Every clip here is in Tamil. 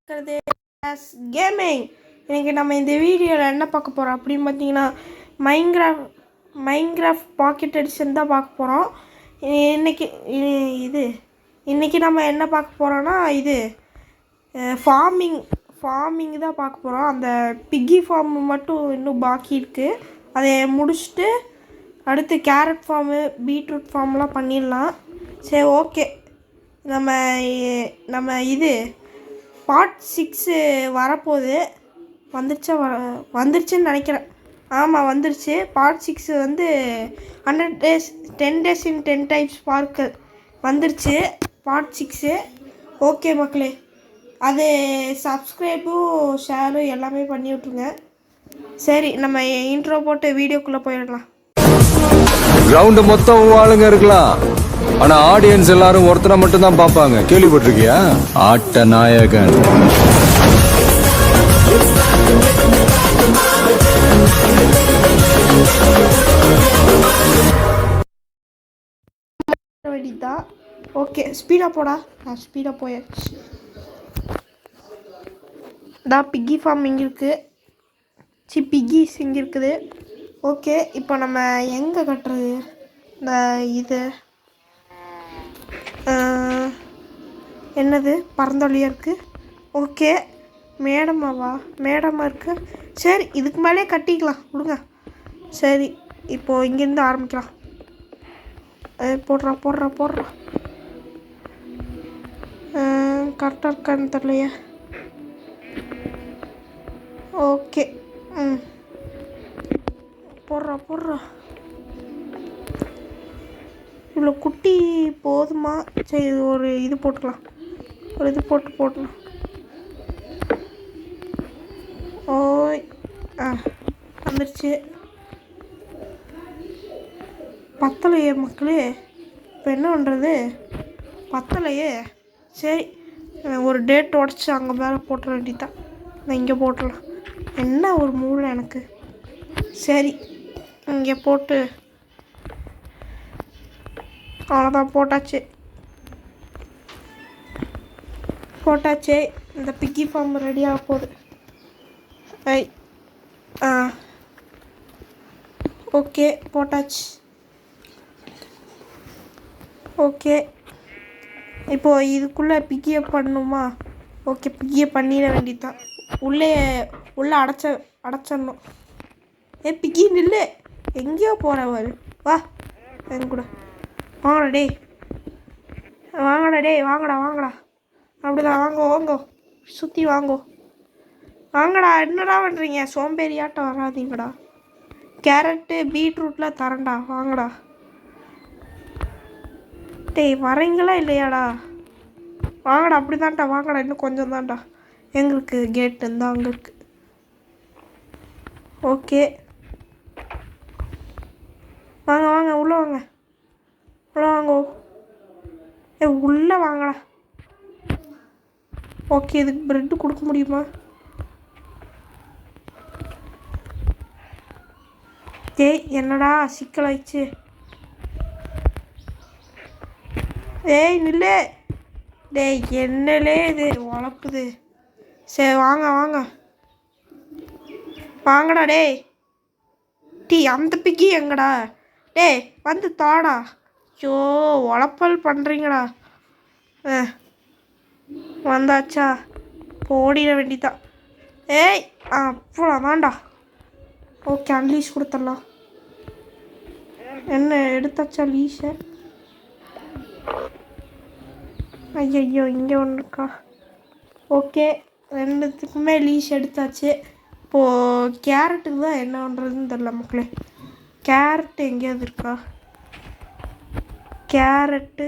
இருக்கிறது கேமிங். இன்றைக்கி நம்ம இந்த வீடியோவில் என்ன பார்க்க போகிறோம் அப்படின்னு பார்த்தீங்கன்னா மைன்கிராஃப்ட் பாக்கெட் எடிஷன் தான் பார்க்க போகிறோம். இன்றைக்கி நம்ம என்ன பார்க்க போகிறோன்னா ஃபார்மிங் தான் பார்க்க போகிறோம். அந்த பிக்கி ஃபார்ம் மட்டும் இன்னும் பாக்கி இருக்குது. அதை முடிச்சுட்டு அடுத்து கேரட் ஃபார்மு பீட்ரூட் ஃபார்ம்லாம் பண்ணிடலாம். சரி, ஓகே. நம்ம பார்ட் 6 வரப்போகுது. வந்துருச்சுன்னு நினைக்கிறேன். ஆமாம், வந்துருச்சு. Part 6 100 days 10 days in 10 types பார்க்க வந்துருச்சு பார்ட் 6. ஓகே மக்களே, அது சப்ஸ்கிரைபும் ஷேரும் எல்லாமே பண்ணி விட்ருங்க. சரி, நம்ம இன்ட்ரோ போட்டு வீடியோக்குள்ளே போயிடலாம். கிரவுண்டு மொத்தம் ஆளுங்க இருக்கலாம், ஆனா ஆடியன்ஸ் எல்லாரும் ஒருத்தரை மட்டும் தான் பார்ப்பாங்க. கேள்விப்பட்டிருக்கியா? ஆட்ட நாயகன். ஓகே, ஸ்பீடாக போடா. ஸ்பீடாக போயாச்சு. பிக்கி ஃபார்ம் இங்கே இருக்குது. பிக்கிஸ் இங்கே இருக்குது. ஓகே, இப்போ நம்ம எங்கே கட்டுறது? என்னது பறந்தொழியாக இருக்குது. ஓகே, மேடமாக இருக்குது. சரி, இதுக்கு மேலே கட்டிக்கலாம் விடுங்க. சரி, இப்போது இங்கேருந்து ஆரம்பிக்கலாம். போடுறா கரெக்டாக இருக்கான்னு தெரியலையே. ஓகே, போடுறா. இவ்வளோ குட்டி போதுமா? சரி, ஒரு இது போட்டுக்கலாம். போட்டுலாம். ஓய், வந்துடுச்சு. பத்தலையே மக்களே, இப்போ என்ன பண்ணுறது? பத்தலையே. சரி, ஒரு டேட் உடச்சி அங்கே மேலே போட்டுற வேண்டியதான். நான் இங்கே போட்டுடலாம். என்ன ஒரு மூளை எனக்கு. சரி, இங்கே போட்டு அவ்வளோதான். போட்டாச்சு. இந்த பிக்கி ஃபார்ம் ரெடியாக போகுது. ஓகே, போட்டாச்சு. ஓகே, இப்போது இதுக்குள்ளே பிக்கியை பண்ணணுமா? ஓகே, பிக்கியை பண்ணிட வேண்டியதுதான். உள்ளே அடைச்சிடணும். பிக்கி நில்லு, எங்கேயோ போகிறவர். வா எங்க கூட. வாங்கடா டே, வாங்கடா. அப்படிதான், வாங்கோ சுற்றி வாங்கடா. என்னடா பண்ணுறீங்க? சோம்பேறியாட்டம் வராதிங்கடா. கேரட்டு பீட்ரூட்லாம் தரேன்டா, வாங்கடா. டேய், வரீங்களா இல்லையாடா? வாங்கடா. அப்படி தான்டா, வாங்கடா. இன்னும் கொஞ்சம் தான்டா. எங்களுக்கு கேட்டு இருந்தால் அங்கே இருக்கு. ஓகே, வாங்க உள்ளே வாங்கோ. உள்ளே வாங்கடா. ஓகே, இதுக்கு ப்ரெட்டு கொடுக்க முடியுமா? டேய், என்னடா சிக்கலாயிடுச்சு? ஏய் நில்லே. டேய், என்னலே இது உழப்புது. சரி, வாங்கடா டேய். அந்த பிக்கி எங்கடா? டேய், வந்து தாடா. ஐயோ, உழப்பல் பண்ணுறீங்கடா. வந்தாச்சா? போடிட வேண்டியதான். ஏய், அவ்வளோதான்டா. ஓகே, அன்லீஷ் கொடுத்துடலாம். என்ன எடுத்தாச்சா லீஷை? ஐயோ, இங்கே ஒன்று இருக்கா? ஓகே, ரெண்டுத்துக்குமே லீஷ் எடுத்தாச்சு. இப்போது கேரட்டுக்கு தான் என்ன பண்ணுறதுன்னு தெரில மக்களே. கேரட்டு எங்கேயாவது இருக்கா? கேரட்டு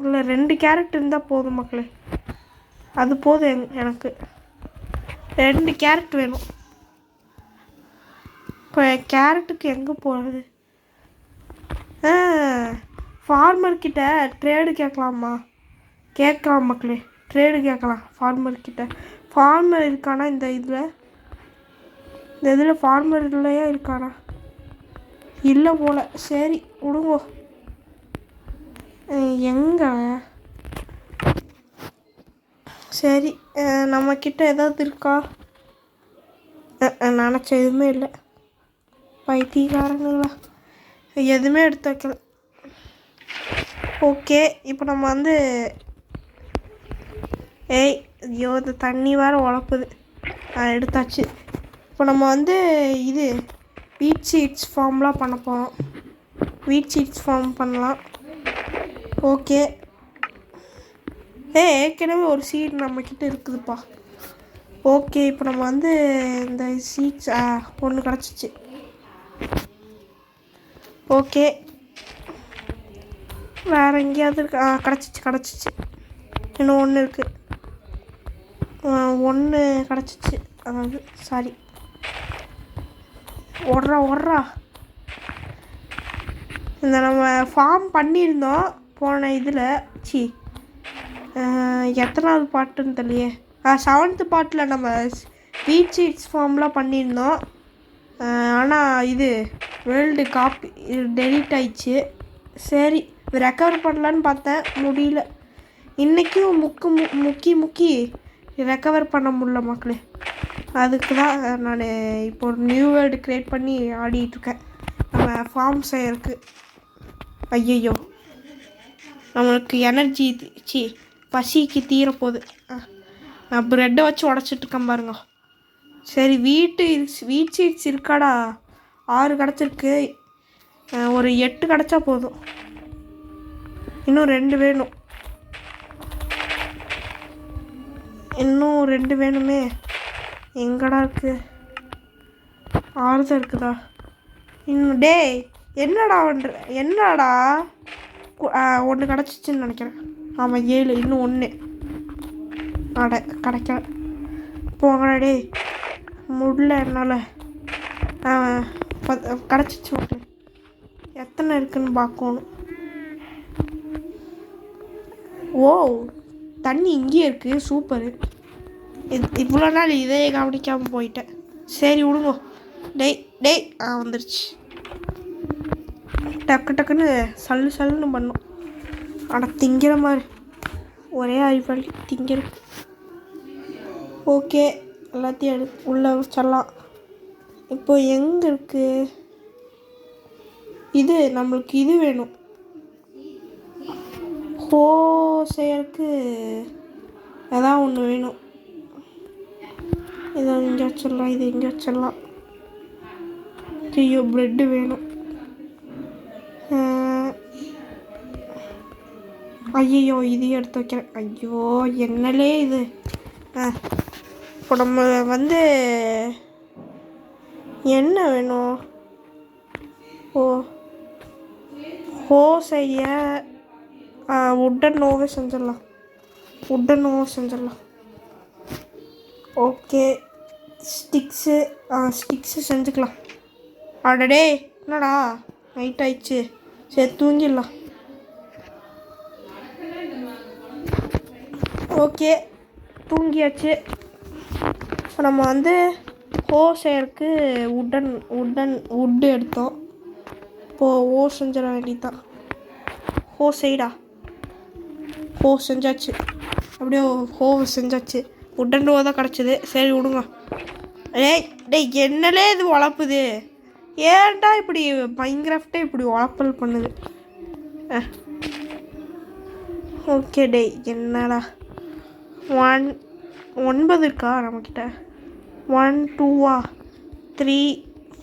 இல்லை, 2 கேரட் இருந்தால் போதும் மக்களே. அது போதும் எனக்கு. 2 கேரட் வேணும். இப்போ கேரட்டுக்கு எங்கே போகிறது? ஃபார்மர்கிட்ட ட்ரேடு கேட்கலாம் மக்களே. ட்ரேடு கேட்கலாம் ஃபார்மர்கிட்ட. ஃபார்மர் இருக்கானா இந்த இதில் ஃபார்மர் இல்லையா? இருக்கானா? இல்லை போல். சரி, விடுங்கோ. எங்கே சரி, நம்மக்கிட்ட ஏதாவது இருக்கா? நினச்ச எதுவுமே இல்லை. பைத்தியக்காரங்களா, எதுவுமே எடுத்து வைக்கல. ஓகே, இப்போ நம்ம வந்து ஐயோ இந்த தண்ணி வேறு உழப்புது. எடுத்தாச்சு. இப்போ நம்ம வந்து இது வீட் சீட்ஸ் ஃபார்ம்லாம் பண்ண போகிறோம். வீட் சீட்ஸ் ஃபார்ம் பண்ணலாம். ஓகே. ஏற்கனவே ஒரு சீட் நம்மக்கிட்ட இருக்குதுப்பா. ஓகே, இப்போ நம்ம வந்து இந்த சீட்ஸ் ஒன்று கிடச்சிச்சு. ஓகே, வேறு எங்கேயாவது இருக்கு? கிடச்சிச்சு. இன்னும் ஒன்று இருக்குது. ஒன்று கிடச்சிச்சு. அதாவது சாரி, ஓடுறா. இந்த நம்ம ஃபார்ம் பண்ணியிருந்தோம் போன இதில். எத்தனாவது பாட்டுன்னு தெரியலையே. 7th பாட்டில் நம்ம வீட் சீட்ஸ் ஃபார்ம்லாம் பண்ணியிருந்தோம். ஆனால் இது வேர்ல்டு காப்பி டெலீட் ஆயிடுச்சு. சரி, ரெக்கவர் பண்ணலான்னு பார்த்தேன், முடியல. இன்றைக்கும் முக்கி ரெக்கவர் பண்ண முடியல மக்களே. அதுக்கு தான் நான் இப்போ ஒரு நியூ வேர்ல்டு க்ரியேட் பண்ணி ஆடிட்டுருக்கேன் நம்ம ஃபார்ம் செய்யறதுக்கு. ஐயையோ, நம்மளுக்கு எனர்ஜி பசிக்கு தீரப்போகுது. நான் ப்ரெட்டை வச்சு உடச்சிட்ருக்கேன் பாருங்க. சரி, வீட் சீட்ஸ் இருக்காடா? 6 கிடச்சிருக்கு. ஒரு 8 கிடச்சா போதும். இன்னும் 2 வேணும். இன்னும் 2 வேணுமே. எங்கடா இருக்குது? 6 தான் இருக்குதா? இன்னும் என்னடா ஒன்று கிடச்சிச்சின்னு நினைக்கிறேன். ஆமாம், 7. இன்னும் 1 கிடைக்கல. போங்கடா முடியல என்னால். கிடச்சிச்சு. ஓகே, எத்தனை இருக்குன்னு பார்க்கணும். ஓ, தண்ணி இங்கேயே இருக்குது. சூப்பரு. இவ்வளோ நாள் இதே கவனிக்காமல் போயிட்டேன். சரி விடுங்க. வந்துருச்சு. டக்குன்னு சல்லுன்னு பண்ணும். ஆனால் திங்கிற மாதிரி ஒரே அறிவாளி திங்கிற. ஓகே, எல்லாத்தையும் உள்ளே வச்சிடலாம். இப்போ எங்கே இருக்குது இது? நம்மளுக்கு இது வேணும். செய்யறதுக்கு அதான் ஒன்று வேணும். இதை இங்கே வச்சிடலாம், இது இங்கே வச்சிடலாம். ஐயோ, ப்ரெட்டு வேணும். ஐயோ, இதையும் எடுத்து வைக்கிறேன். ஐயோ, என்னலே இது. இப்போ நம்ம வந்து என்ன வேணும்? செய்ய உட்டன் ஓவே செஞ்சிடலாம். ஓகே, ஸ்டிக்ஸு செஞ்சுக்கலாம். அடடே, என்னடா நைட் ஆயிடுச்சு. சரி, தூங்கிடலாம். ஓகே, தூங்கியாச்சு. இப்போ நம்ம வந்து செய்யறதுக்கு உட்டு எடுத்தோம். இப்போது செஞ்சிட வேண்டியதுதான். செய்டா. செஞ்சாச்சு. அப்படியே செஞ்சாச்சு. உட்டன் தான் கிடச்சிது. சரி விடுங்க. என்னலே இது உழப்புது. ஏன்டா இப்படி மைன்கிராஃப்டே இப்படி உழப்பல் பண்ணுது. ஓகே என்னடா 9 இருக்கா நம்மக்கிட்ட? 1 2 3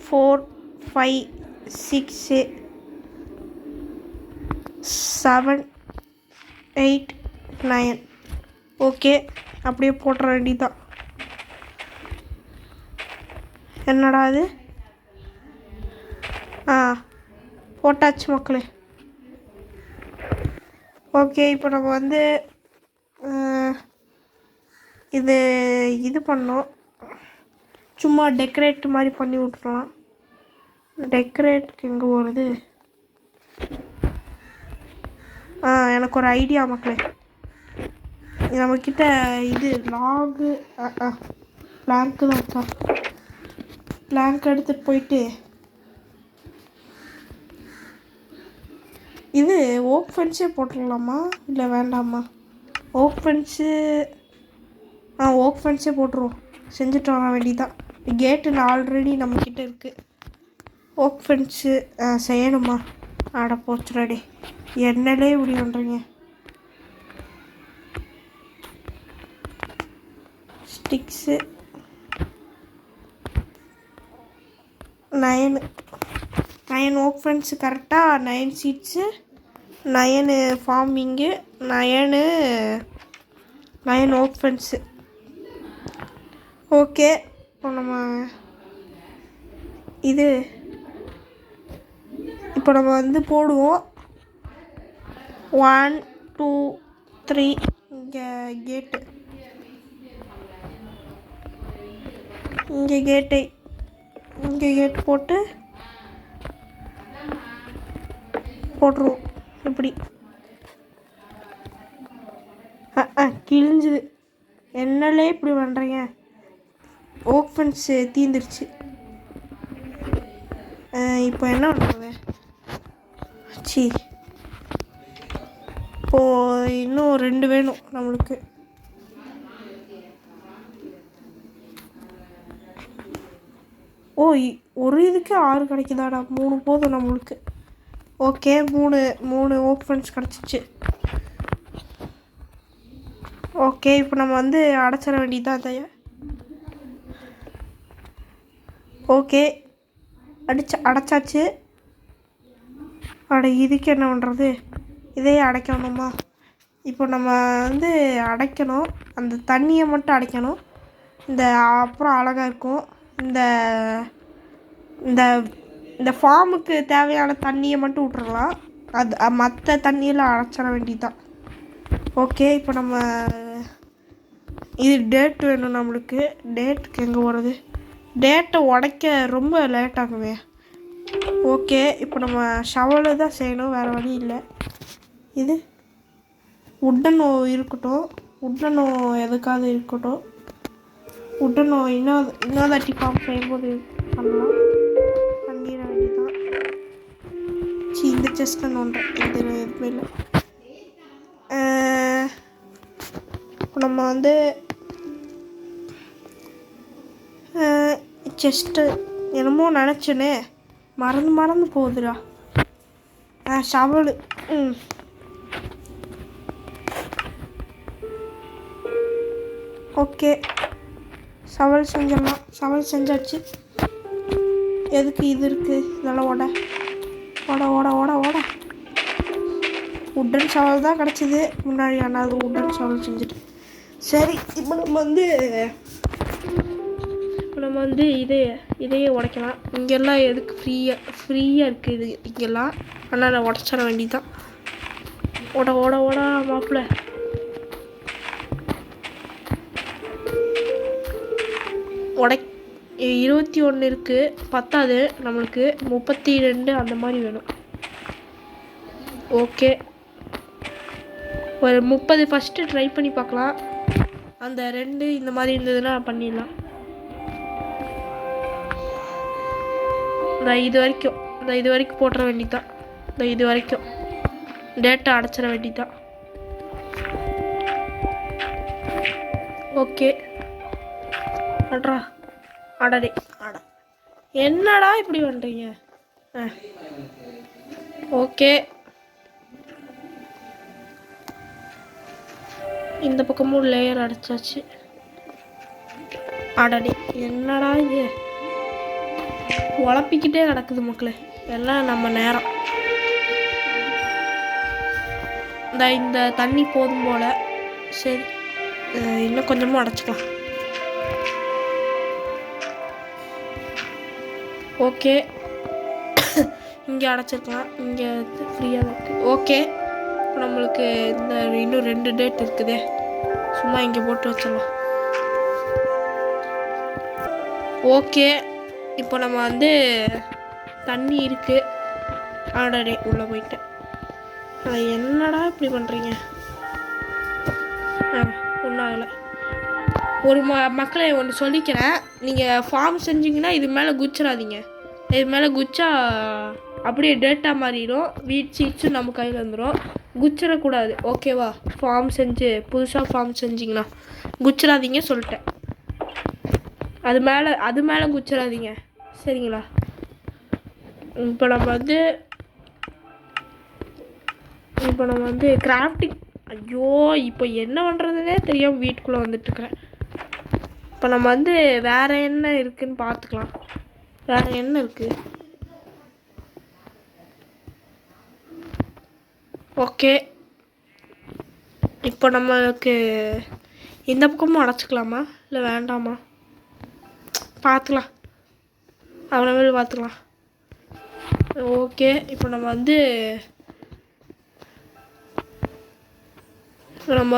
4 5 6 7 8 9. ஓகே, அப்படியே போட்டுற வேண்டியதான். என்னடா அது? போட்டாச்சு மக்களே. ஓகே, இப்போ நம்ம வந்து இது பண்ணோம். சும்மா டெக்கரேட் மாதிரி பண்ணி விட்டுறலாம். டெக்கரேட்டுக்கு எங்கே போகிறது? எனக்கு ஒரு ஐடியா மக்களே. நம்மக்கிட்ட இது லாகு பிளாங்க்கு தான் இருக்கா. பிளாங்க் எடுத்துகிட்டு போயிட்டு இது ஓக் ஃபென்ஸே போட்டுடலாமா இல்லை வேண்டாமா? ஓக் ஃபென்ஸு ஓக் ஃபென்ஸே போட்டுருவோம். செஞ்சுட்டு வர வேண்டியதான். கேட்டு ஆல்ரெடி நம்மக்கிட்ட இருக்குது. ஓக் ஃபென்ஸு செய்யணுமா? ஆட போச்சுடாடி, என்னலே இப்படி பண்ணுறீங்க? ஸ்டிக்ஸு 9 ஓக் ஃபென்ஸு கரெக்டாக 9 seats 9 forming 9 oak fence. Okay, இப்போ நம்ம வந்து போடுவோம். 1 2 3 இங்கே கேட் போட்டுருவோம். இப்படி கிழிஞ்சுது. என்னலே இப்படி பண்ணுறீங்க? ஓக் ஃபென்ஸு தீந்துருச்சு. இப்போ என்ன பண்ணுறது? இப்போது இன்னும் 2 வேணும் நம்மளுக்கு. ஒரு இதுக்கு 6 கிடைக்குதாடா? 3 போதும் நம்மளுக்கு. ஓகே, 3 ஓக் ஃபென்ஸ் கிடச்சிச்சு. ஓகே, இப்போ நம்ம வந்து அடைச்சிட வேண்டியதான் தையா. ஓகே, அடைச்சாச்சு. இதுக்கு என்ன பண்ணுறது? இதையே அடைக்கணுமா? இப்போ நம்ம வந்து அடைக்கணும். அந்த தண்ணியை மட்டும் அடைக்கணும். அப்புறம் அழகாக இருக்கும். இந்த ஃபார்முக்கு தேவையான தண்ணியை மட்டும் விட்றலாம். அது மற்ற தண்ணியெல்லாம் அடைச்சிட வேண்டியதுதான். ஓகே, இப்போ நம்ம இது டேட் வேணும் நம்மளுக்கு. டேட்டுக்கு எங்கே போகிறது? டேட்டை உடைக்க ரொம்ப லேட் ஆகுமே. ஓகே, இப்போ நம்ம ஷவலு தான் செய்யணும், வேறு வழி இல்லை. இது உட்டனோ இருக்கட்டும். உட்டனோ எதுக்காவது இருக்கட்டும். உட்டனோ இன்னொரு ஃபார்ம் செய்யும்போது பண்ணலாம். பண்ணிட வேண்டியதான். இந்த செஸ்ட்டு நோண்டுறேன். இது எதுவுமே இல்லை. இப்போ நம்ம வந்து செஸ்ட்டு என்னமோ நினச்சேனே, மறந்து போகுதுடா. ஷவலு. ஓகே, ஷவல் செஞ்சிடலாம். ஷவல் செஞ்சாச்சு. எதுக்கு இது இருக்குது? இதெல்லாம் ஓட உட்டன் ஷவல் தான் கிடச்சிது முன்னாடி. ஆனால் அது உட்டன் ஷவல் செஞ்சுட்டு. சரி, இப்போ நம்ம வந்து இதையே உடைக்கலாம். இங்கெல்லாம் எதுக்கு ஃப்ரீயாக இருக்குது இங்கெல்லாம். ஆனால் நான் உடச்சிட வேண்டியதுதான். ஓட மாப்பிள்ள. உடை 21 இருக்குது, பத்தாது நம்மளுக்கு. 32 அந்த மாதிரி வேணும். ஓகே, ஒரு 30 ஃபஸ்ட்டு ட்ரை பண்ணி பார்க்கலாம். அந்த 2 இந்த மாதிரி இருந்ததுன்னா பண்ணிடலாம். இது வரைக்கும் போட்டுற வேண்டியதுதான். இது வரைக்கும் டேட்டா அடைச்சிட வேண்டியதுதான். ஓகே, என்னடா இப்படி பண்ணுறீங்க? ஓகே, இந்த பக்கமும் லேயர் அடைச்சாச்சு. என்னடா இது உழப்பிக்கிட்டே கிடக்குது மக்களே. எல்லாம் நம்ம நேரம். இந்த தண்ணி போதும் போல். சரி, இன்னும் கொஞ்சமாக அடைச்சிக்கலாம். ஓகே, இங்கே அடைச்சிருக்கலாம். இங்கே ஃப்ரீயாக தான் இருக்குது. ஓகே, இப்போ நம்மளுக்கு இன்னும் 2 டேட் இருக்குதே, சும்மா இங்கே போட்டு வச்சிடலாம். ஓகே, இப்போ நம்ம வந்து தண்ணி இருக்குது. உள்ளே போயிட்டேன். என்னடா இப்படி பண்ணுறீங்க? ஒன்றும் ஆகலை. மக்களை ஒன்று சொல்லிக்கிறேன். நீங்கள் ஃபார்ம் செஞ்சிங்கன்னா இது மேலே குச்சிடாதீங்க. இது மேலே குச்சா அப்படியே டேட்டா மாறிடும். வீட் சீட்ஸும் நம்ம கையில் வந்துடும். குச்சிடக்கூடாது, ஓகேவா? புதுசாக ஃபார்ம் செஞ்சிங்கன்னா குச்சிடாதீங்க சொல்லிட்டேன். அது மேலே குச்சிடாதீங்க சரிங்களா? இப்போ நம்ம வந்து கிராஃப்டிங். ஐயோ இப்போ என்ன பண்ணுறதுனே தெரியாமல் வீட்டுக்குள்ளே வந்துட்டுருக்குறேன். இப்போ நம்ம வந்து வேறு என்ன இருக்குதுன்னு பார்த்துக்கலாம். வேறு என்ன இருக்குது? ஓகே, இப்போ நம்மளுக்கு இந்த பக்கமும் அடைச்சிக்கலாமா இல்லை வேண்டாமா? பார்த்துக்கலாம், அவ்வளோவே பார்த்துக்கலாம். ஓகே, இப்போ நம்ம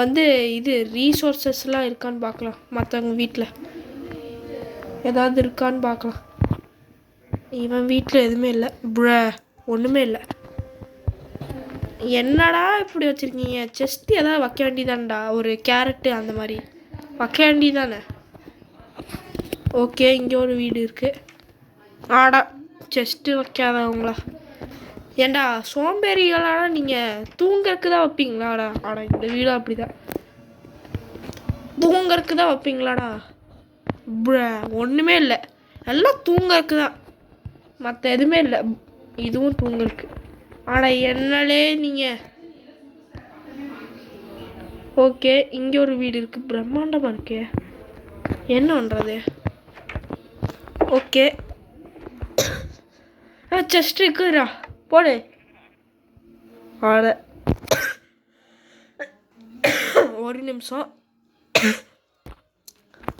வந்து இது ரீசோர்ஸஸ்லாம் இருக்கான்னு பார்க்கலாம். மற்றவங்க வீட்டில் ஏதாவது இருக்கான்னு பார்க்கலாம். இவன் வீட்டில் எதுவுமே இல்லை. ஒன்றுமே இல்லை. என்னடா இப்படி வச்சுருக்கீங்க? செஸ்ட்டு ஏதாவது வைக்க வேண்டியதான்டா, ஒரு கேரட்டு அந்த மாதிரி வைக்க வேண்டியதானே. ஓகே, இங்கே ஒரு வீடு இருக்குது. ஆடா, செஸ்ட்டு வைக்காதவங்களா? ஏண்டா சோம்பேறிகளாடா நீங்கள், தூங்கறதுக்கு தான் வைப்பீங்களாடா? ஆடா இந்த வீடு அப்படி தான், தூங்கறதுக்கு தான் வைப்பீங்களாடா? ஒன்றுமே இல்லை, எல்லாம் தூங்கறதுக்கு தான், மற்ற எதுவுமே இல்லை. இதுவும் தூங்கறதுக்கு. ஆனால் என்னலே நீங்கள். ஓகே, இங்கே ஒரு வீடு இருக்குது, பிரம்மாண்டமாக இருக்கே. என்ன பண்ணுறது? ஓகே, செஸ்ட் இருக்குதுடா, போடு. ஆட ஒரு நிமிஷம்.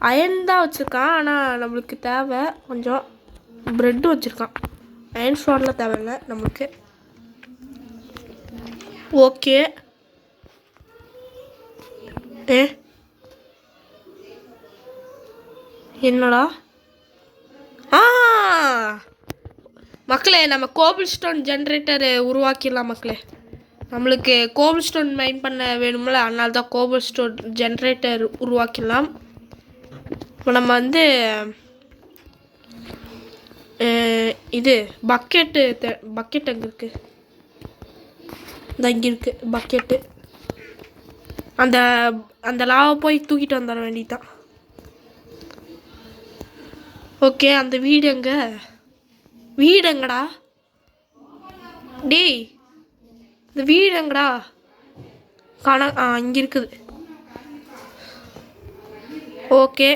அயன் தான் வச்சுருக்கான், ஆனால் நம்மளுக்கு தேவை கொஞ்சம். ப்ரெட்டு வச்சுருக்கான், அயன் ஸ்டோனில் தேவையில்லை நம்மளுக்கு. ஓகே, என்னடா? மக்களே, நம்ம கோபிள் ஸ்டோன் ஜென்ரேட்டர் உருவாக்கிடலாம் மக்களே. நம்மளுக்கு கோபிள் ஸ்டோன் மைன் பண்ண வேணும்ல, அதனால தான் கோபிள் ஸ்டோன் ஜென்ரேட்டர் உருவாக்கிடலாம். இப்போ நம்ம வந்து இது பக்கெட் அங்கே இருக்குது, இங்கே இருக்குது பக்கெட்டு. அந்த லாவை போய் தூக்கிட்டு வந்துட வேண்டியதான். ஓகே, அந்த வீடு எங்கடா? டேய், இந்த வீடு எங்கடா? இங்கே இருக்குது. ஓகே,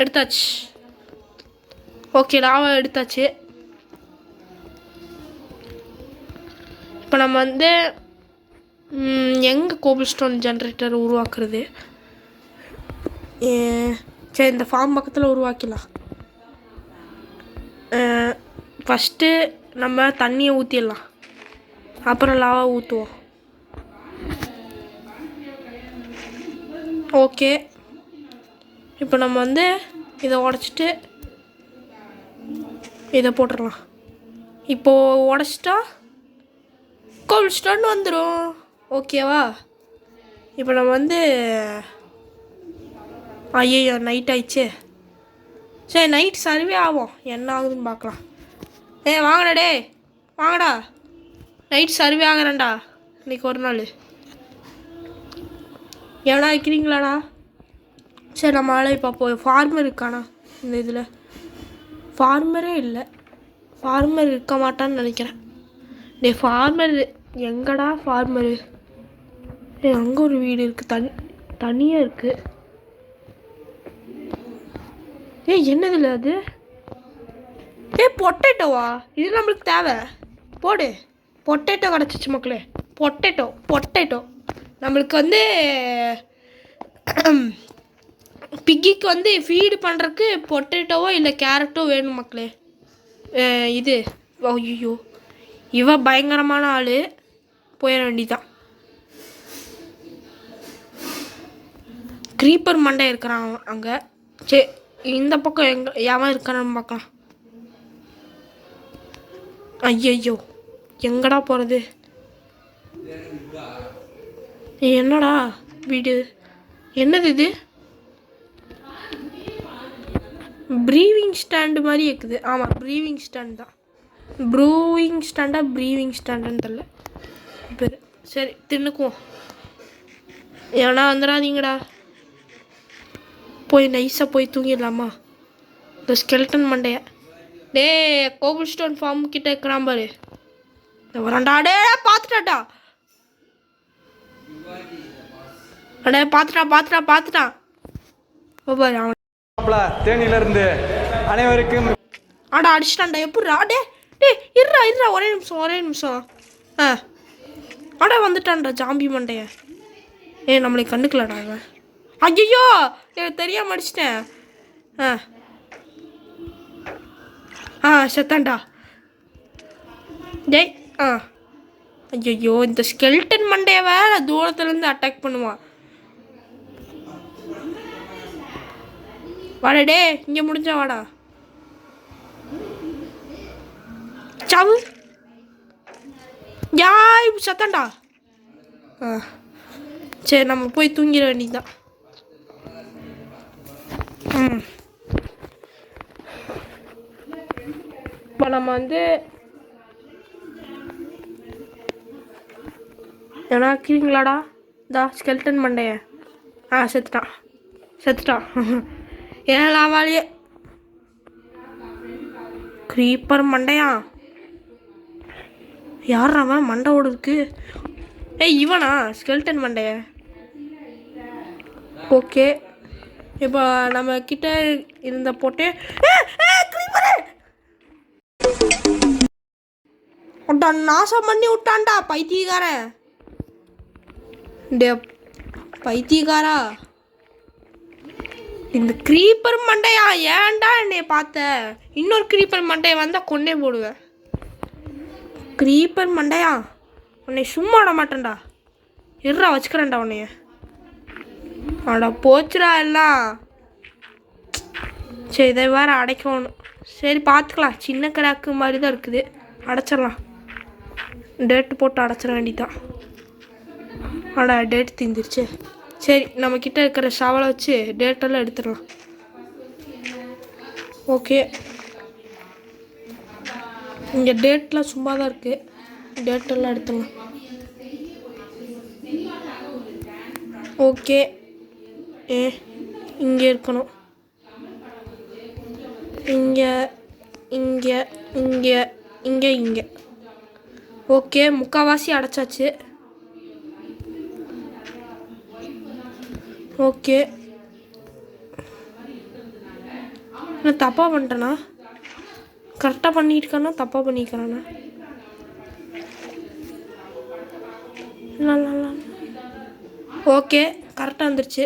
எடுத்தாச்சு. ஓகே, லாவா எடுத்தாச்சு. இப்போ நம்ம வந்து எங்கே கோபிள் ஸ்டோன் ஜென்ரேட்டர் உருவாக்குறது? சரி, இந்த ஃபார்ம் பக்கத்தில் உருவாக்கலாம். ஃபஸ்ட்டு நம்ம தண்ணியை ஊற்றிடலாம், அப்புறம் லாவா ஊற்றுவோம். ஓகே, இப்போ நம்ம வந்து இதை உடச்சிட்டு இதை போட்டுடலாம். இப்போது உடச்சிட்டா கோபிள் ஸ்டோன் வந்துடும். ஓகேவா? இப்போ நம்ம வந்து ஐயோ நைட் ஆயிடுச்சு. சரி, நைட் சர்வே ஆகும், என்ன ஆகுதுன்னு பார்க்கலாம். வாங்கடா, டே வாங்கடா, நைட் சர்வே ஆகிறேன்டா இன்றைக்கி ஒரு நாள். எவ்வளோ வைக்கிறீங்களாடா? சரி, நம்ம ஆளை பார்ப்போம். ஃபார்மர் இருக்கானா இந்த இதில்? ஃபார்மரே இல்லை. ஃபார்மர் இருக்க மாட்டான்னு நினைக்கிறேன். ஃபார்மர் எங்கடா? ஃபார்மரு அங்கே ஒரு வீடு இருக்குது, தனியாக இருக்குது. என்னதில்ல அது? பொட்டேட்டோவா? இது நம்மளுக்கு தேவை. போடு, பொட்டேட்டோ கிடச்சிச்சு மக்களே. பொட்டேட்டோ நம்மளுக்கு வந்து பிக்கிக்கு வந்து ஃபீடு பண்ணுறதுக்கு பொட்டேட்டோவோ இல்லை கேரட்டோ வேணும் மக்களே. இது ஐயோ, இவ பயங்கரமான ஆள், போயிட வேண்டியதான். க்ரீப்பர் மண்டை இருக்கிறான் அங்கே. சரி, இந்த பக்கம் எவன் இருக்கான்னு பார்க்கலாம். ஐயோ, எங்கடா போகிறது? என்னடா வீடு? என்னது இது? ப்ரீவிங் ஸ்டாண்டு மாதிரி இருக்குது. ஆமாம், ப்ரீவிங் ஸ்டாண்ட் தான். ப்ரூவிங் ஸ்டாண்டுன்னு தெரியல பேர். சரி, தின்னுக்குவோம். எவனா வந்துடாதீங்கடா போய் நைஸாக போய் தூங்கிடலாமா இந்த ஸ்கெல்டன் மண்டைய. டே கோபிள் ஸ்டோன் ஃபார்ம் கிட்ட இருக்கிறான் பாரு. வரண்டா டே பார்த்துட்டாடா. அடே பார்த்துட்டான் பாரு அவன் தேனியில இருந்து அனைவருக்கும் ஆடா அடிச்சிட்டான்டா. எப்படிடா டே டே இருடா ஒரே நிமிஷம் ஆடா வந்துட்டான்டா ஜாம்பி மண்டைய. நம்மளை கண்டுக்கலடா அவன். ஐயோ தெரியாம அடிச்சிட்டேன். செத்தான்டா டேய். ஐயோ இந்த ஸ்கெல்டன் மண்டைய வேற தூரத்துலேருந்து அட்டாக் பண்ணுவான். வாடா டே இங்கே முடிஞ்சா வாடா சாவு. யாய் சத்தான்டா. சரி நம்ம போய் தூங்கிட வேண்டியதுதான். இப்போ நம்ம வந்து ஏன்னா கீழங்களாடா இதா ஸ்கெல்டன் மண்டைய. செத்துட்டான் ஏன் லாவாலியே க்ரீப்பர் மண்டையா. யார் அவன் மண்டை ஓடுருக்கு? இவனா ஸ்கெல்டன் மண்டைய? ஓகே இப்போ நம்ம கிட்ட இருந்த போட்டு நாசம் பண்ணி விட்டான்டா பைத்தியக்காரன். பைத்தியக்காரா இந்த க்ரீப்பர் மண்டையா ஏன்டா என்னை பார்த்த? இன்னொரு க்ரீப்பர் மண்டையை வந்தால் கொண்டே போடுவேன். க்ரீப்பர் மண்டையா உன்னை சும்மா விட மாட்டேன்டா. இருடா வச்சுக்கிறேன்டா உன்னைய. அடா போச்சுடா எல்லாம். சரி இதை வேறு அடைக்கணும். சரி பார்த்துக்கலாம். சின்ன கிராக்கு மாதிரி தான் இருக்குது. அடைச்சிடலாம். டேட்டு போட்டு அடைச்சிட வேண்டியதான். டேட் தீந்துருச்சு. சரி நம்மக்கிட்ட இருக்கிற ஷவலை வச்சு டேட்டெல்லாம் எடுத்துடலாம். ஓகே இங்கே டேட்லாம் சும்மா தான் இருக்குது. டேட்டெல்லாம் எடுத்துடலாம். ஓகே இங்கே இருக்கணும். இங்கே ஓகே முக்கால்வாசி அடைச்சாச்சு. ஓகே நான் தப்பாக பண்ணிட்டேனா? கரெக்டாக பண்ணியிருக்கானா தப்பாக பண்ணியிருக்கானா? ஓகே கரெக்டாக வந்துருச்சு.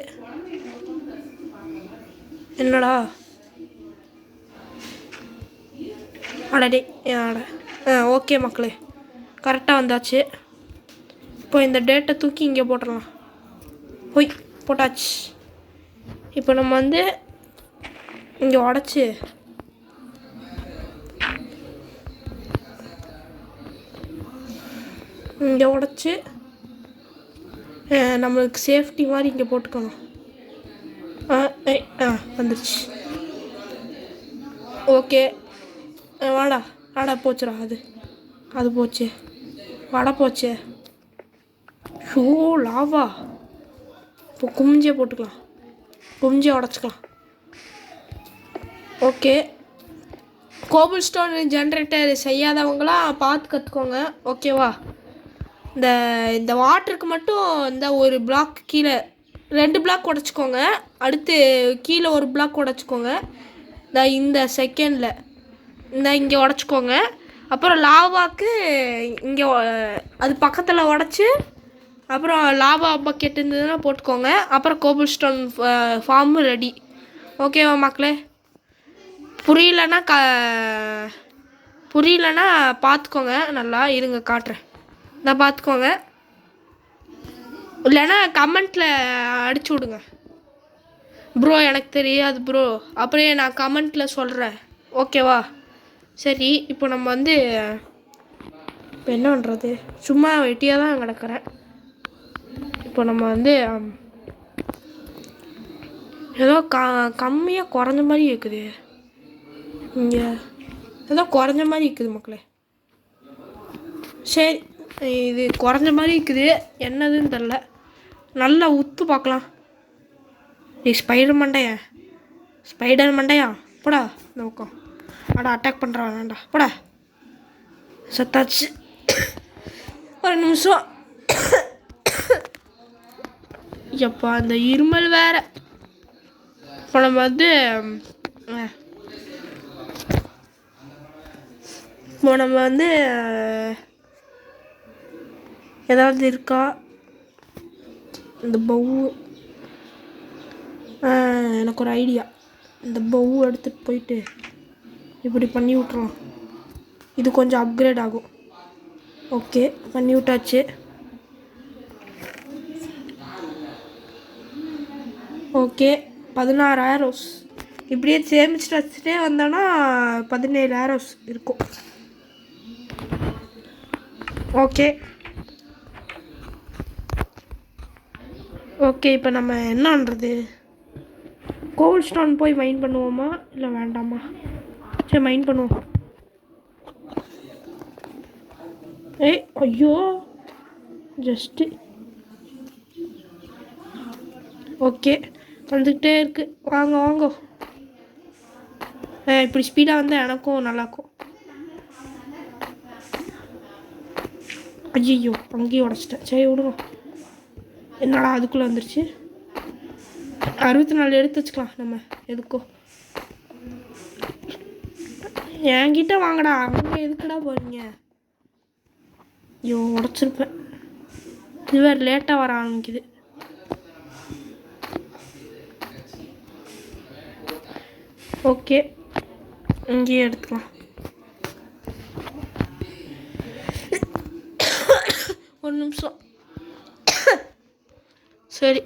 என்னடா அடடே ஓகே மக்களே கரெக்டாக வந்தாச்சு. இப்போ இந்த டேட்டை தூக்கி இங்கே போட்டுடலாம். போட்டாச்சு. இப்போ நம்ம வந்து இங்கே உடச்சி நம்மளுக்கு சேஃப்டி மாதிரி இங்கே போட்டுக்கணும். வந்துருச்சு. ஓகே வாடா போச்சுடா. அது போச்சு. வடை போச்சு. Show lava. இப்போ குமிஞ்சே போட்டுக்கலாம். குமிஞ்சே உடச்சிக்கலாம். ஓகே கோபிள் ஸ்டோன் ஜென்ரேட்டர் செய்யாதவங்களாம் பார்த்து கற்றுக்கோங்க. ஓகேவா? இந்த வாட்டருக்கு மட்டும் இந்த ஒரு பிளாக் கீழே 2 பிளாக் உடச்சிக்கோங்க. அடுத்து கீழே ஒரு பிளாக் உடச்சிக்கோங்க. இந்த செகண்டில் இங்கே உடச்சிக்கோங்க. அப்புறம் லாவாக்கு இங்கே அது பக்கத்தில் உடச்சி அப்புறம் லாவா பக்கெட் இருந்ததுன்னா போட்டுக்கோங்க. அப்புறம் கோபிள் ஸ்டோன் ஃபார்மு ரெடி. ஓகேவா மக்களே? புரியலன்னா பார்த்துக்கோங்க. நல்லா இருங்க காட்டுறேன். பார்த்துக்கோங்க. இல்லைன்னா கமெண்ட்டில் அடிச்சு விடுங்க. ப்ரோ எனக்கு தெரியாது ப்ரோ அப்படியே நான் கமெண்ட்டில் சொல்கிறேன். ஓகேவா? சரி இப்போ நம்ம வந்து இப்போ என்ன பண்ணுறது? சும்மா வெட்டியாக தான் கிடக்கிறேன். இப்போ நம்ம வந்து ஏதோ கம்மியாக குறைஞ்ச மாதிரி இருக்குது. இங்கே ஏதோ குறைஞ்ச மாதிரி இருக்குது மக்களே. சரி இது குறைஞ்ச மாதிரி இருக்குது. என்னதுன்னு தெரில. நல்லா உத்து பார்க்கலாம். ஸ்பைடர் மண்டையன் ஸ்பைடர் மண்டையா போடா இந்த பக்கம். அடா அட்டாக் பண்ணுறான் வேண்டாண்டா போடா. சத்தாச்சு. ஒரு நிமிஷம். எப்பா அந்த இருமல் வேற. இப்போ நம்ம வந்து ஏதாவது இருக்கா இந்த பவு. எனக்கு ஒரு ஐடியா. இந்த பவு எடுத்துகிட்டு போயிட்டு இப்படி பண்ணி விட்ருவோம். இது கொஞ்சம் அப்கிரேட் ஆகும். ஓகே பண்ணி விட்டாச்சு. ஓகே 16 ஆரோஸ் இப்படியே சேமிச்சுட்டு வச்சுட்டே வந்தோன்னா 17 ஆரோஸ் இருக்கும். ஓகே ஓகே இப்போ நம்ம என்ன பண்ணுறது? கோல்ட் ஸ்டோன் போய் மைண்ட் பண்ணுவோமா இல்லை வேண்டாமா? சரி மைண்ட் பண்ணுவோம். ஏய் ஐயோ ஜஸ்ட்டு. ஓகே வந்துக்கிட்டே இருக்கு. வாங்க வாங்க. இப்படி ஸ்பீடாக வந்தால் எனக்கும் நல்லாயிருக்கும். ஐயோ அங்கேயும் உடச்சிட்டேன். சரி விடுங்க. என்னடா அதுக்குள்ளே வந்துருச்சு. 64 எடுத்து வச்சுக்கலாம் நம்ம. எதுக்கோ என்கிட்ட வாங்கடா. அவங்க எதுக்குடா போகிறீங்க? ஐயோ உடச்சிருப்பேன். இது வேறு லேட்டாக வர ஆரம்பிக்குது. ஓகே இங்கேயே எடுத்துக்கலாம். ஒரு நிமிஷம். சரி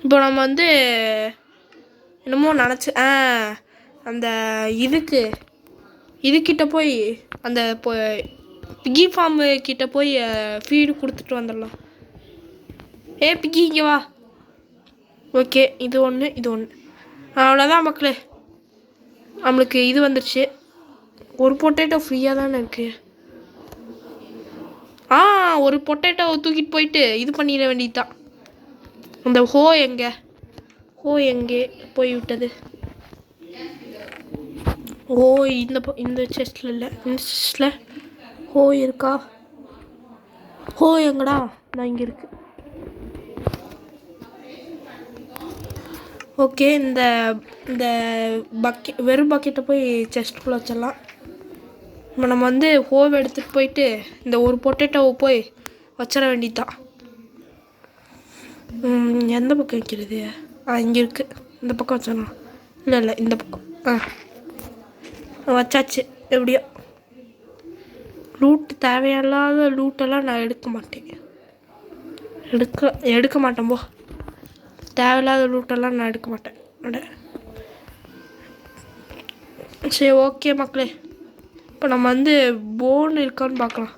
இப்போ நம்ம வந்து என்னமோ நினச்சி அந்த இதுக்கிட்ட போய் அந்த பிகி ஃபார்மு கிட்ட போய் ஃபீடு கொடுத்துட்டு வந்துடலாம். பிகி இங்கே வா. ஓகே இது ஒன்று இது ஒன்று. அவ்வளோதான் மக்களே. நம்மளுக்கு இது வந்துடுச்சு. ஒரு பொட்டேட்டோ ஃப்ரீயாக தானே இருக்குது. ஒரு பொட்டேட்டோவை தூக்கிட்டு போயிட்டு இது பண்ணிட வேண்டியது தான். அந்த ஹோ எங்கே போய் விட்டது? இந்த செஸ்டில் இல்லை. இந்த செஸ்டில் ஹோ இருக்கா? ஹோ எங்கடா? நான் இங்கே இருக்கு. ஓகே இந்த வெறும் பக்கெட்டை போய் செஸ்ட்டுக்குள்ளே வச்சிடலாம். இப்போ நம்ம வந்து ஹோவை எடுத்துகிட்டு போயிட்டு இந்த ஒரு பொட்டேட்டோவை போய் வச்சிட வேண்டியதுதான். எந்த பக்கம் வைக்கிறது? இங்கே இருக்குது. இந்த பக்கம் வச்சிடலாம். இல்லை இந்த பக்கம் வச்சாச்சு. எப்படியோ லூட்டு தேவையில்லாத லூட்டெல்லாம் நான் எடுக்க மாட்டேன். எடுக்க மாட்டேன் போ. தேவையில்லாத லூட்டெல்லாம் நான் எடுக்க மாட்டேன். சரி ஓகே மக்களே. இப்போ நம்ம வந்து போன் இருக்கான்னு பார்க்கலாம்.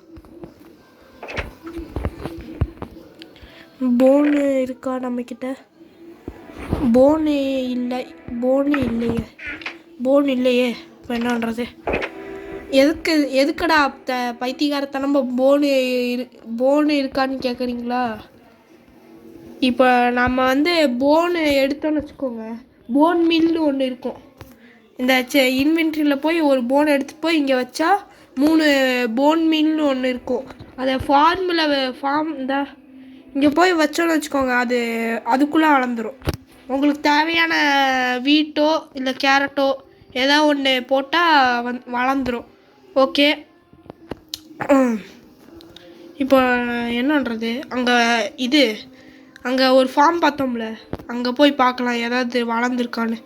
போனு இருக்கா நம்மக்கிட்ட? போனு இல்லையே. இப்போ என்ன பண்ணுறது? எதுக்கடா பைத்தியகாரத்தனம்ப போனு இருக்கான்னு கேட்குறீங்களா? இப்போ நம்ம வந்து போனு எடுத்தோன்னு வச்சுக்கோங்க. போன் மில்னு ஒன்று இருக்கும். இந்த இன்வென்ட்ரியில் போய் ஒரு போன் எடுத்துகிட்டு போய் இங்கே வச்சா 3 போன் மில்னு ஒன்று இருக்கும். அதை இந்த இங்கே போய் வச்சோன்னு வச்சுக்கோங்க. அதுக்குள்ளே வளர்ந்துடும். உங்களுக்கு தேவையான வீட்டோ இல்லை கேரட்டோ ஏதாவது ஒன்று போட்டால் வளர்ந்துடும். ஓகே இப்போ என்ன பண்ணுறது? அங்கே ஒரு ஃபார்ம் பார்த்தோம்ல, அங்கே போய் பார்க்கலாம் ஏதாவது வளர்ந்துருக்கான்னு.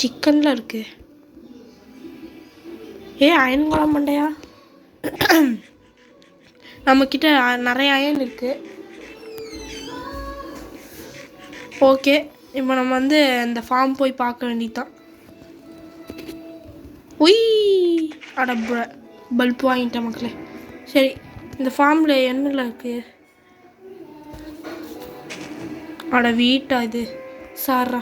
சிக்கனில் இருக்கு. அயன் மண்டையா? நம்மக்கிட்ட நிறைய அயன் இருக்குது. ஓகே இப்போ நம்ம வந்து இந்த ஃபார்ம் போய் பார்க்க வேண்டியதுதான். பல்ப் வாங்கிட்டேன் மக்களே. சரி இந்த ஃபார்மில் என்னெல்லாம் இருக்குது? வீட்டா இது? சாரா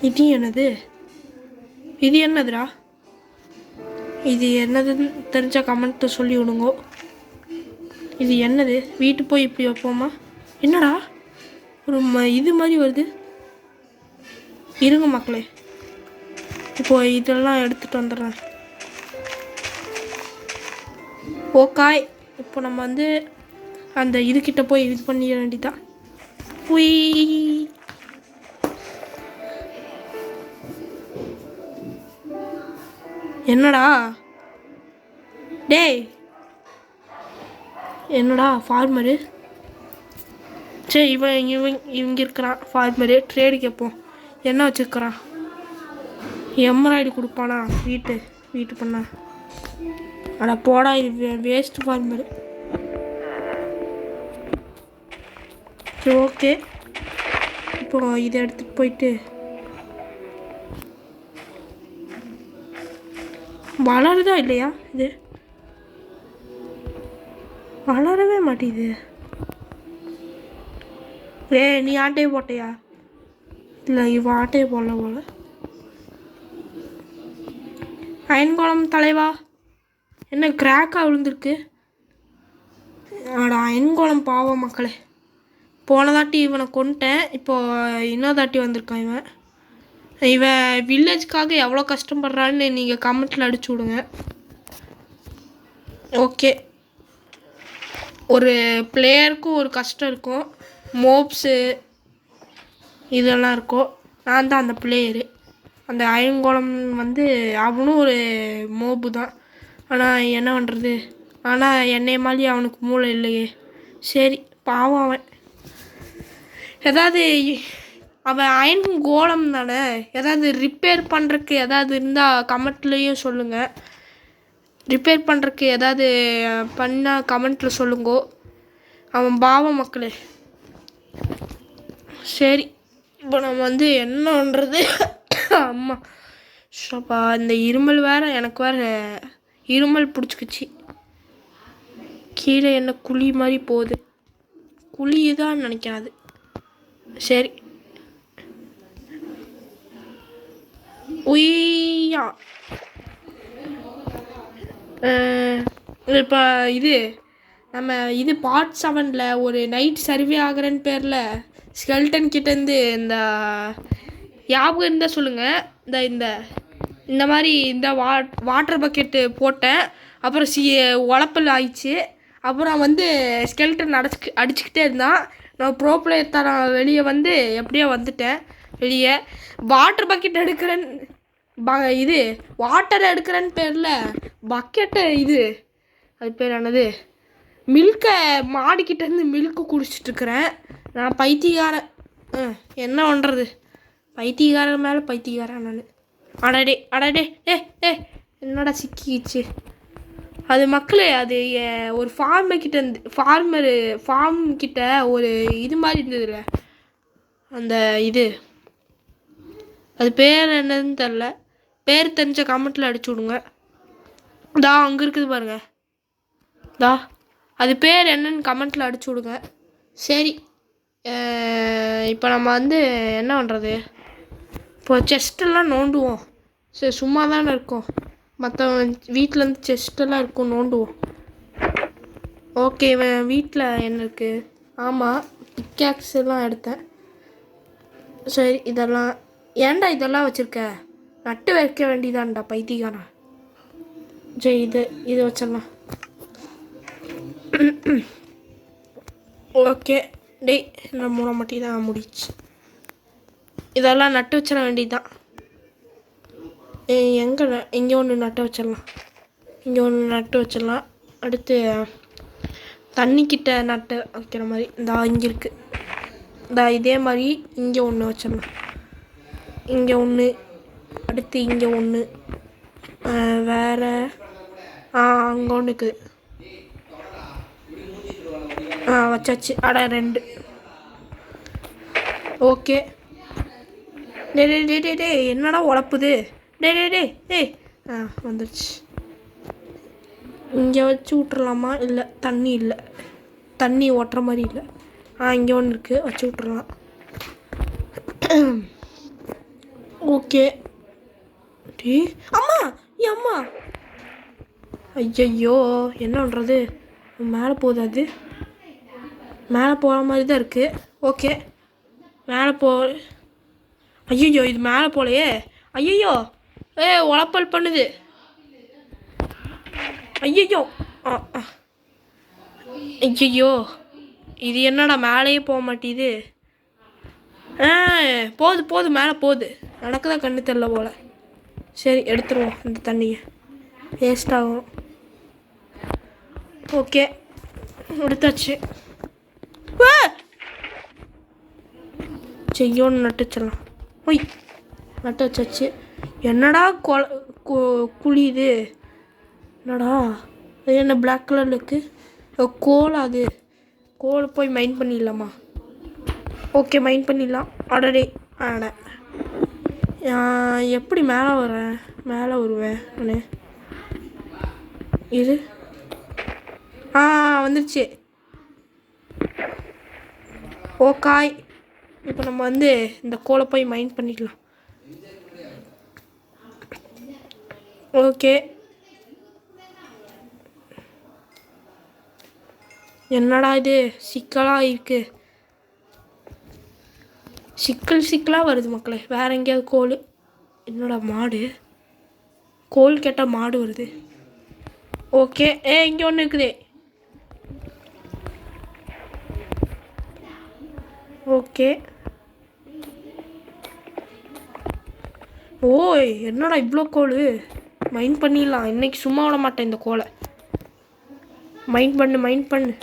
இது என்னதுடா? இது என்னதுன்னு தெரிஞ்ச கமெண்ட்டு சொல்லி விடுங்க. இது என்னது? வீட்டு போய் இப்படி வைப்போமா? என்னடா ஒரு இது மாதிரி வருது. இருங்க மக்களே, இப்போ இதெல்லாம் எடுத்துகிட்டு வந்துடுறேன். ஓகாய், இப்போ நம்ம வந்து அந்த இதுக்கிட்ட போய் இது பண்ணிட வேண்டியதான். உய், என்னடா டேய், என்னடா ஃபார்மரு? சரி, இவங்க இருக்கிறான் ஃபார்மரு. ட்ரேடு கேட்போம். என்ன வச்சுருக்கிறான்? எம்ராய்டு கொடுப்பானா? வீட்டு பண்ணா? அட போடா, இது வேஸ்ட் ஃபார்மரு. சரி, ஓகே. இப்போ இதை எடுத்துகிட்டு போயிட்டு வளருதா இல்லையா? இது வளரவே மாட்டேங்குது. நீ ஆட்டையை போட்டியா? இல்லை, இவன் ஆட்டையை போடல போல. அயன்குளம் தலைவா, என்ன கிராக்காக விழுந்திருக்கு? ஆட அயன்குளம் பாவம் மக்களே. போன தாட்டி இவனை கொண்டுட்டேன், இப்போ இன்னொரு தாட்டி வந்திருக்கான் இவன். வில்லேஜ்க்காக எவ்வளோ கஷ்டப்படுறான்னு நீங்கள் கமெண்ட்டில் அடிச்சு விடுங்க. ஓகே, ஒரு பிளேயருக்கும் ஒரு கஷ்டம் இருக்கும். மோப்ஸு இதெல்லாம் இருக்கும். நான் தான் அந்த பிளேயரு. அந்த அயன்குளம் வந்து அவனும் ஒரு மோபு தான். ஆனால் என்ன பண்ணுறது? ஆனால் என்னைய மாதிரி அவனுக்கு மூளை இல்லையே. சரி, பாவம் அவன். ஏதாவது அவன் அயன் கோலம் தானே, ஏதாவது ரிப்பேர் பண்ணுறக்கு ஏதாவது இருந்தால் கமெண்ட்லேயும் சொல்லுங்கள். ரிப்பேர் பண்ணுறக்கு ஏதாவது பண்ணால் கமெண்ட்டில் சொல்லுங்கோ. அவன் பாவம் மக்களே. சரி, இப்போ நம்ம வந்து என்ன பண்ணுறது? அம்மா ஷப்பா, இந்த இருமல் வேறு, எனக்கு வேறு இருமல் பிடிச்சிக்கிச்சு. கீழே என்ன குழி மாதிரி போகுது. குழி தான் நினைக்காது. சரி, உய்யா. இப்போ நம்ம பார்ட் 7ல் ஒரு நைட் சர்வே ஆகிறன்னு பேரில் ஸ்கெல்டன் கிட்டேருந்து இந்த ஞாபகம் இருந்தால் சொல்லுங்கள். இந்த மாதிரி இந்த வாட்டர் பக்கெட்டு போட்டேன். அப்புறம் உழப்பல் ஆயிடுச்சு. அப்புறம் வந்து ஸ்கெல்டன் அடிச்சுக்கிட்டே இருந்தான். நான் ப்ரோ பிளேயர் தான். நான் வெளியே வந்து எப்படியோ வந்துட்டேன். வெளியே வாட்டர் பக்கெட் எடுக்கிறேன்னு வாட்டர் எடுக்கிறேன்னு பேரில் பக்கெட்டை அது பேர் என்னது, மில்கை மாடிக்கிட்டேருந்து மில்க்கு குடிச்சிட்ருக்கிறேன். நான் பைத்தியக்காரன். என்ன பண்ணுறது? பைத்தியக்காரன் மேலே பைத்தியக்காரன் நான். அடடே என்னடா சிக்கிச்சு அது மக்களே. அது ஒரு ஃபார்ம் கிட்ட ஒரு இது மாதிரி இருந்ததுல்ல, அந்த அது பேர் என்னதுன்னு தெரில. பேர் தெரிஞ்ச கமெண்ட்டில் அடிச்சு விடுங்க. அங்கே இருக்குது பாருங்க. அது பேர் என்னன்னு கமெண்ட்டில் அடிச்சு விடுங்க. சரி, இப்போ நம்ம வந்து என்ன பண்ணுறது? இப்போ செஸ்ட்டெல்லாம் நோண்டுவோம். சரி, சும்மா தானே இருக்கோம். மற்ற வீட்டிலேருந்து செஸ்ட்டெல்லாம் இருக்கும், நோண்டுவோம். ஓகே, இவன் வீட்டில் என்ன இருக்குது? ஆமாம், பிக்காக்ஸ் எல்லாம் எடுத்தேன். சரி, இதெல்லாம் ஏன்டா இதெல்லாம் வச்சுருக்க? நட்டு வைக்க வேண்டியதான்டா பைத்தியக்காரன். சரி, இது வச்சிடலாம். ஓகே, இந்த மூணை மட்டும் தான் முடிச்சு. இதெல்லாம் நட்டு வச்சிட வேண்டியதுதான். இங்கே ஒன்று நட்டு வச்சிடலாம். அடுத்து தண்ணிக்கிட்ட நட்டு வைக்கிற மாதிரி இங்கே இருக்குது. இதே மாதிரி இங்கே ஒன்று வச்சிடலாம். இங்கே ஒன்று, அடுத்து இங்கே ஒன்று, வேறு அங்கே ஒன்று இருக்குது. வச்சாச்சு. 2. ஓகே. டே என்னடா உழப்புது? டே வந்துடுச்சு. இங்கே வச்சு விட்றலாமா? இல்லை, தண்ணி ஓட்டுற மாதிரி இல்லை. இங்கே ஒன்று இருக்குது, வச்சு விட்றலாம். ஓகே. அம்மா ஐயையோ, என்ன பண்ணுறது? மேலே போகுது, அது மேலே போகிற மாதிரி தான் இருக்குது. ஓகே மேலே ஐயோ இது மேலே போகலையே. ஐயோ உழப்பல் பண்ணுது. ஐயோ ஐயோ இது என்னடா மேலேயே போக மாட்டேது. போகுது மேலே போகுது. நடக்குதா கண்ணு தெரில போல். சரி எடுத்துருவோம் இந்த தண்ணியை, வேஸ்ட் ஆகும். ஓகே எடுத்தாச்சு. செய்யோன்னு நட்டு வச்சிடலாம். ஒய் நட்டு வச்சாச்சு. என்னடா குழியுது என்னடா அது? என்ன பிளாக் கலரில் இருக்குது? கோல். அது கோல் போய் மைண்ட் பண்ணிடலாமா? ஓகே மைண்ட் பண்ணிடலாம். அடடே எப்படி மேலே வருவேன் நான்? இது வந்துருச்சு. ஓகாய் இப்போ நம்ம வந்து இந்த கோலை போய் மைண்ட் பண்ணிக்கலாம். ஓகே என்னடா இது சிக்கலாக இருக்குது. சிக்கலாக வருது மக்களே. வேறு எங்கேயாவது கோல்? என்னோட மாடு கோல் கேட்டால் மாடு வருது. ஓகே இங்கே ஒன்று இருக்குதே. ஓகே ஓய் என்னடா இவ்வளோ கோல்? மைண்ட் பண்ணிடலாம். இன்றைக்கி சும்மா விட மாட்டேன் இந்த கோலை. மைண்ட் பண்ணு.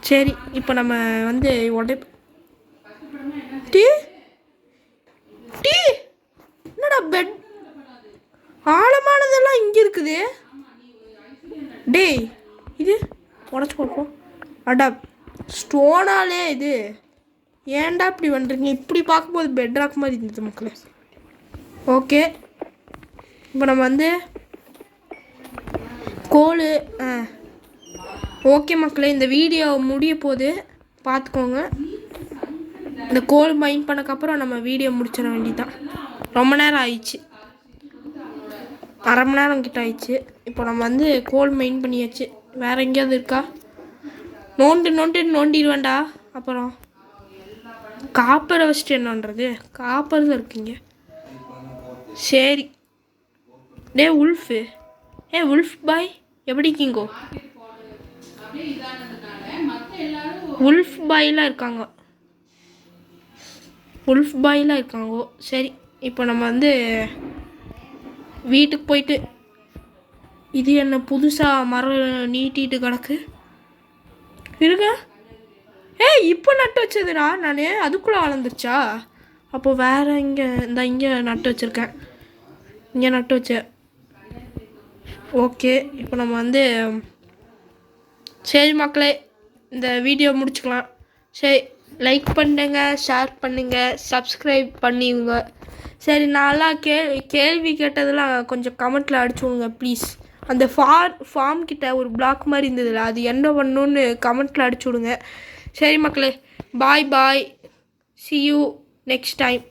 சரி இப்போ நம்ம வந்து என்னடா பெட் ஆழமானதெல்லாம் இங்கே இருக்குது. டேய் இது உடச்சி கொடுப்போம். அடா ஸ்டோனாலே இது ஏன்டா இப்படி பண்ணுறீங்க? இப்படி பார்க்கும்போது பெட் ராக் மாதிரி இருந்தது மக்களே. ஓகே இப்போ நம்ம வந்து கோல் ஓகே மக்களே இந்த வீடியோ முடிய போகுது பார்த்துக்கோங்க. இந்த கோல் மைண்ட் பண்ணக்கப்புறம் நம்ம வீடியோ முடிச்சிட வேண்டியதான். ரொம்ப நேரம் ஆயிடுச்சு, அரை மணி நேரம் கிட்ட ஆயிடுச்சு. இப்போ நம்ம வந்து கோல் மைண்ட் பண்ணியாச்சு. வேறு எங்கேயாவது இருக்கா? நோண்டிடுவேண்டா. அப்புறம் காப்பரை வச்சுட்டு என்னன்றது? காப்பர் தான் இருக்குங்க. சரி உல்ஃபு உல்ஃப் பாய் எப்படி இருக்கீங்கோ? உல்ஃப் பாய்லாம் இருக்காங்கோ. சரி இப்போ நம்ம வந்து வீட்டுக்கு போயிட்டு இது என்ன புதுசாக மரம் நீட்டிட்டு கிடக்கு இருங்க. இப்போ நட்டு வச்சதுடா நான். அதுக்குள்ளே வளர்ந்துருச்சா? அப்போது வேறு இங்கே நட்டு வச்சுருக்கேன். இங்கே நட்டு வச்சேன். ஓகே இப்போ நம்ம வந்து சரி மக்களே இந்த வீடியோ முடிச்சுக்கலாம். சரி லைக் பண்ணுங்க, ஷேர் பண்ணுங்கள், சப்ஸ்கிரைப் பண்ணிடுங்க. சரி நான்லாம் கேள்வி கேட்டதெல்லாம் கொஞ்சம் கமெண்ட்டில் அடிச்சு விடுங்க ப்ளீஸ். அந்த ஃபார்ம் கிட்ட ஒரு பிளாக் மாதிரி இருந்ததில்ல, அது என்ன பண்ணணுன்னு கமெண்ட்டில் அடிச்சு விடுங்க. சரி மக்களே பாய். See you next time.